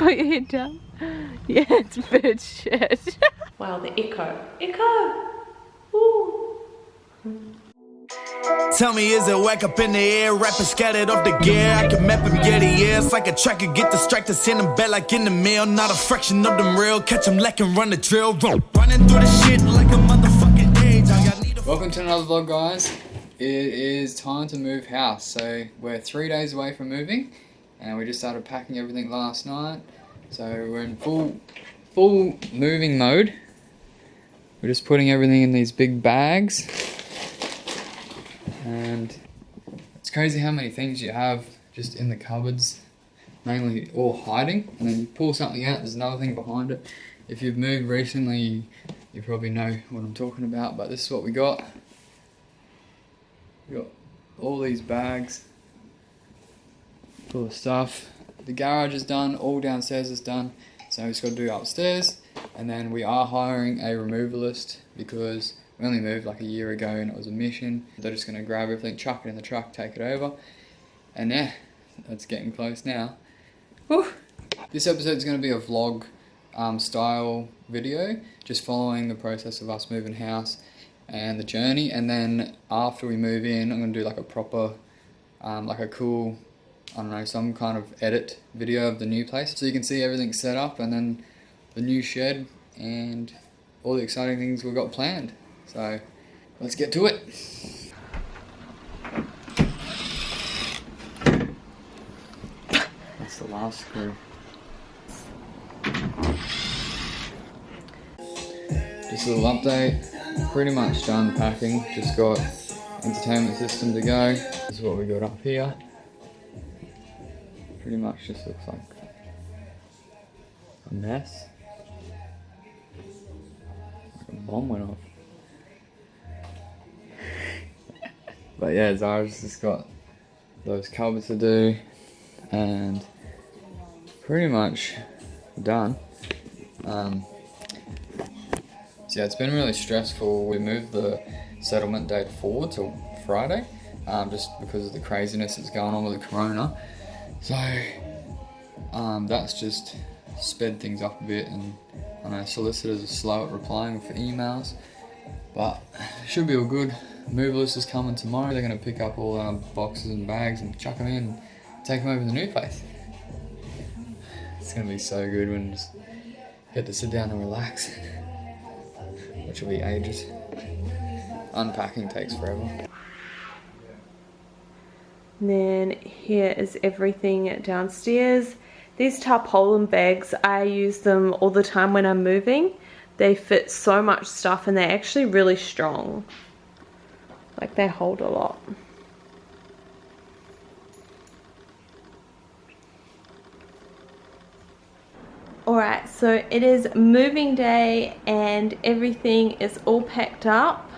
put your head down. Yeah, it's bird shit. Wow, the echo. Echo! Ooh. Tell me, is it whack up in the air? Rapping scattered off the gear. I can map him, yeah, the air. It's like a tracker, get distracted, send him back like in the mail. Not a fraction of them real. Catch him lacking, run the drill. Running through the shit like a motherfucking age. Welcome to another vlog, guys. It is time to move house. So we're 3 days away from moving, and we just started packing everything last night. So we're in full moving mode. We're just putting everything in these big bags. And it's crazy how many things you have just in the cupboards, mainly all hiding, and then you pull something out, there's another thing behind it. If you've moved recently, you probably know what I'm talking about, but this is what we got. We got all these bags full of stuff. The garage is done, all downstairs is done, so we just got to do upstairs. And then we are hiring a removalist because we only moved like a year ago and it was a mission. They're just going to grab everything, chuck it in the truck, take it over. And yeah, it's getting close now. Whew. This episode is going to be a vlog style video, just following the process of us moving house and the journey. And then after we move in, I'm going to do like a proper, like a cool, I don't know, some kind of edit video of the new place. So you can see everything set up and then the new shed and all the exciting things we've got planned. So let's get to it. That's the last screw. Just a little update. Pretty much done packing. Just got entertainment system to go. This is what we got up here. Pretty much just looks like a mess. Like a bomb went off. But yeah, Zara's just got those cupboards to do and pretty much done. So yeah, it's been really stressful. We moved the settlement date forward to Friday, just because of the craziness that's going on with the corona. So that's just sped things up a bit, and I know solicitors are slow at replying for emails, but should be all good. Movalist is coming tomorrow. They're going to pick up all our boxes and bags and chuck them in and take them over to the new place. It's going to be so good when you just get to sit down and relax, which will be ages. Unpacking takes forever. And then here is everything downstairs. These tarpaulin bags, I use them all the time when I'm moving. They fit so much stuff and they're actually really strong. Like, they hold a lot. Alright, so it is moving day and everything is all packed up,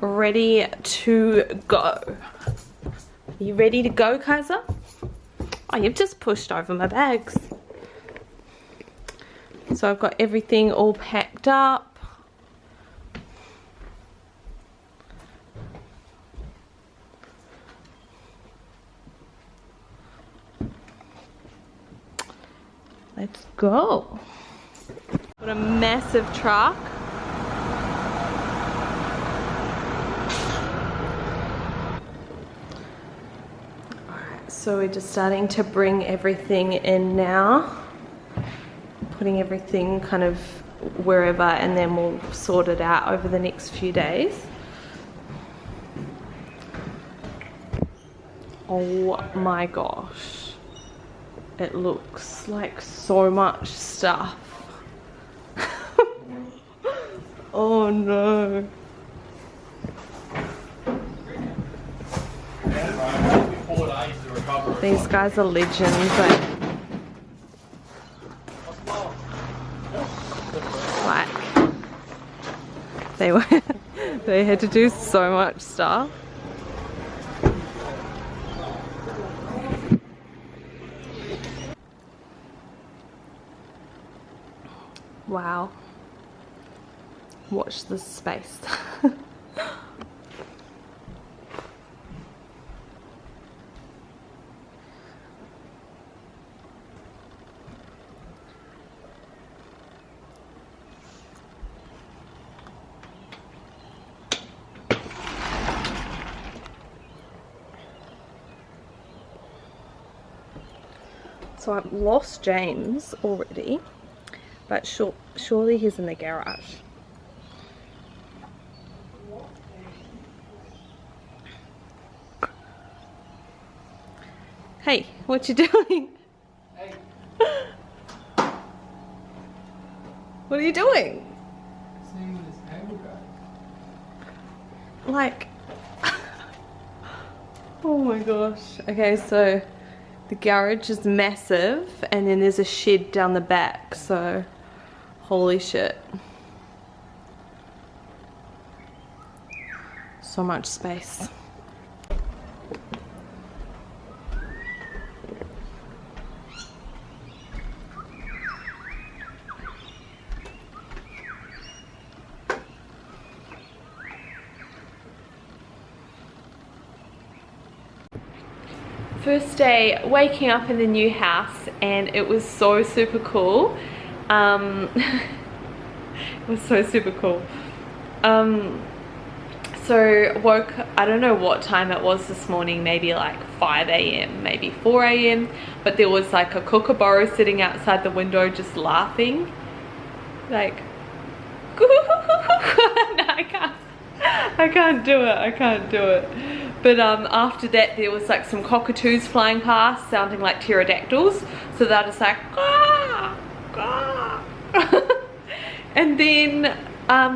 ready to go. Are you ready to go, Kaiser? Oh, you've just pushed over my bags. So I've got everything all packed up. Let's go. Got a massive truck. Alright, so we're just starting to bring everything in now. Putting everything kind of wherever, and then we'll sort it out over the next few days. Oh my gosh. It looks like so much stuff. Oh no. These guys are legends. Like, they had to do so much stuff. Wow. Watch this space. So I've lost James already, but surely he's in the garage. Hey, what you doing? Hey. What are you doing? Seeing where this cable goes. Like, oh my gosh. Okay, so the garage is massive and then there's a shed down the back, so holy shit. So much space. First day waking up in the new house, and it was so super cool. It was so super cool. So woke, I don't know what time it was this morning, maybe like 5 a.m, maybe 4 a.m, but there was like a kookaburra sitting outside the window just laughing, like no, I can't do it. But after that there was like some cockatoos flying past sounding like pterodactyls, so they're just like "Gah, gah." And then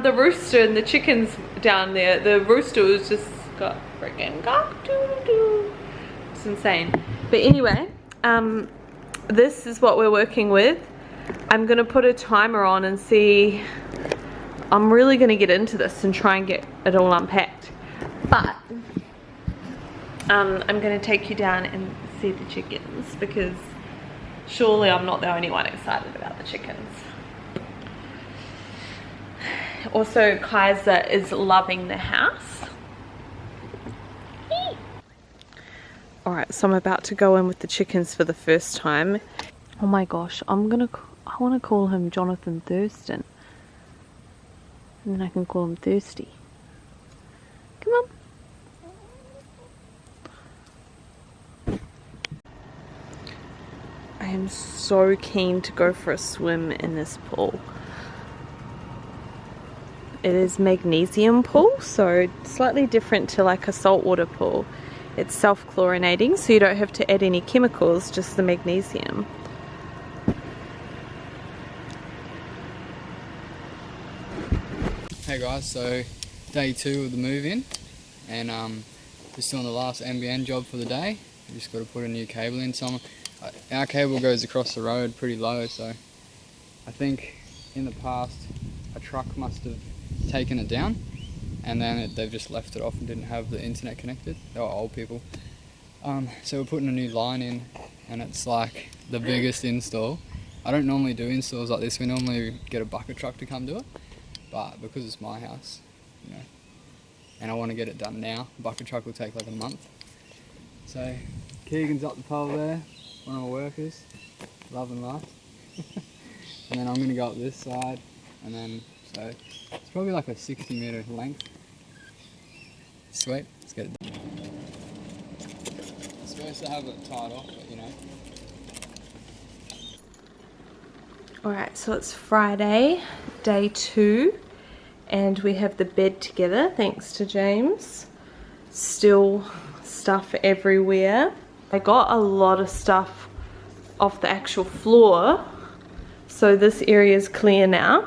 the rooster and the chickens down there, the rooster was just got freaking cock-a-doodle-doo. It's insane. But anyway, this is what we're working with. I'm gonna put a timer on and see. I'm really gonna get into this and try and get it all unpacked, but I'm gonna take you down and see the chickens, because surely I'm not the only one excited about the chickens. Also, Kaiser is loving the house. Alright, so I'm about to go in with the chickens for the first time. Oh my gosh, I want to call him Jonathan Thurston. And then I can call him Thirsty. Come on. I am so keen to go for a swim in this pool. It is magnesium pool, so slightly different to like a saltwater pool. It's self-chlorinating, so you don't have to add any chemicals, just the magnesium. Hey guys, so day 2 of the move-in, and just doing the last NBN job for the day. We just got to put a new cable in. Our cable goes across the road pretty low, so I think in the past a truck must have taken it down, and then they've just left it off and didn't have the internet connected. They were old people. So we're putting a new line in, and it's like the biggest install. I don't normally do installs like this. We normally get a bucket truck to come do it, but because it's my house, you know, and I want to get it done now, a bucket truck will take like a month. So Keegan's up the pole there, one of my workers, loving life. And then I'm going to go up this side, and then so it's probably like a 60-metre length. Sweet, let's get it done. I'm supposed to have it tied off, but you know. Alright, so it's Friday, day 2, and we have the bed together, thanks to James. Still stuff everywhere. I got a lot of stuff off the actual floor, so this area is clear now.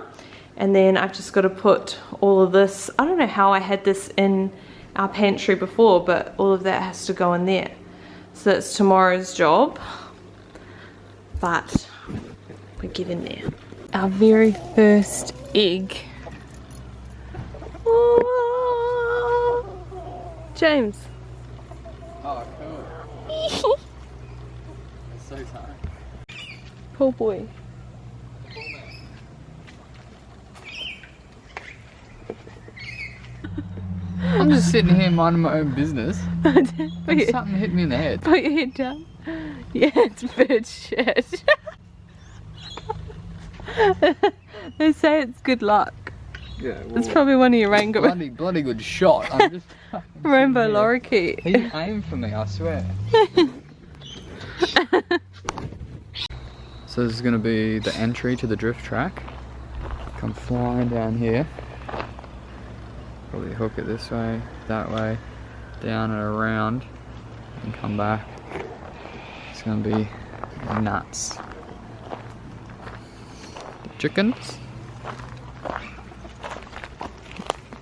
And then I've just got to put all of this, I don't know how I had this in our pantry before, but all of that has to go in there. So that's tomorrow's job, but we're getting there. Our very first egg. Oh, James. Oh, cool. It's so tight. Poor boy. I'm just sitting here minding my own business. And something hit me in the head. Put your head down. Yeah, it's bird shit. They say it's good luck. Yeah, well, It's probably one of your rainbow bloody good shot. I'm just lorikeet. He aimed for me, I swear. So this is going to be the entry to the drift track. Come flying down here. Probably hook it this way, that way, down and around, and come back. It's going to be nuts. The chickens.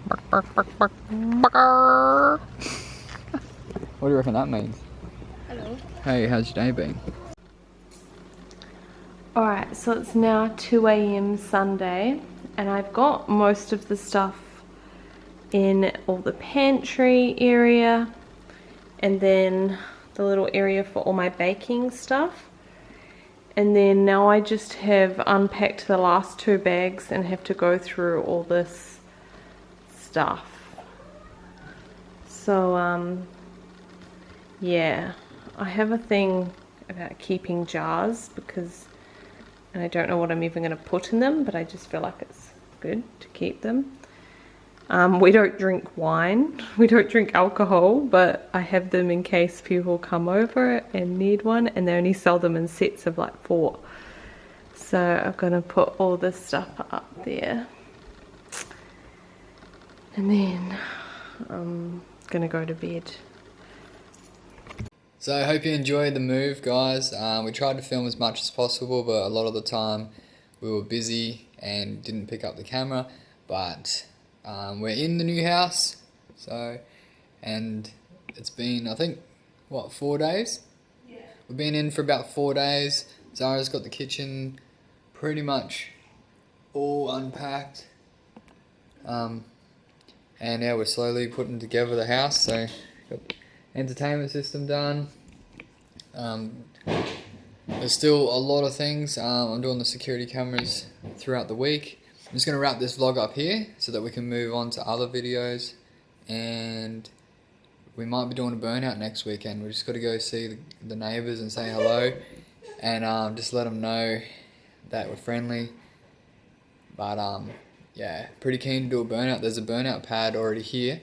Bark, bark, bark, bark, bark. What do you reckon that means? Hello. Hey, how's your day been? Alright, so it's now 2 AM Sunday, and I've got most of the stuff in all the pantry area, and then the little area for all my baking stuff. And then now I just have unpacked the last 2 bags and have to go through all this stuff. So yeah, I have a thing about keeping jars because, and I don't know what I'm even going to put in them, but I just feel like it's good to keep them. We don't drink wine, we don't drink alcohol, but I have them in case people come over and need one, and they only sell them in sets of like 4. So I'm going to put all this stuff up there. And then I'm going to go to bed. So I hope you enjoyed the move, guys. We tried to film as much as possible, but a lot of the time we were busy and didn't pick up the camera. But we're in the new house, and it's been, I think, what, 4 days? Yeah. We've been in for about 4 days. Zara's got the kitchen pretty much all unpacked. And yeah, we're slowly putting together the house. So got entertainment system done. There's still a lot of things. I'm doing the security cameras throughout the week. I'm just going to wrap this vlog up here so that we can move on to other videos, and we might be doing a burnout next weekend. We just got to go see the neighbours and say hello, and just let them know that we're friendly. But yeah, pretty keen to do a burnout. There's a burnout pad already here.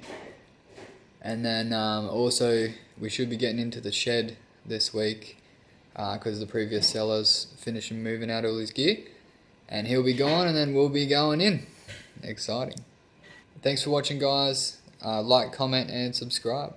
And then also we should be getting into the shed this week because the previous seller's finishing moving out all his gear. And he'll be gone, and then we'll be going in. Exciting. Thanks for watching, guys. Like, comment, and subscribe.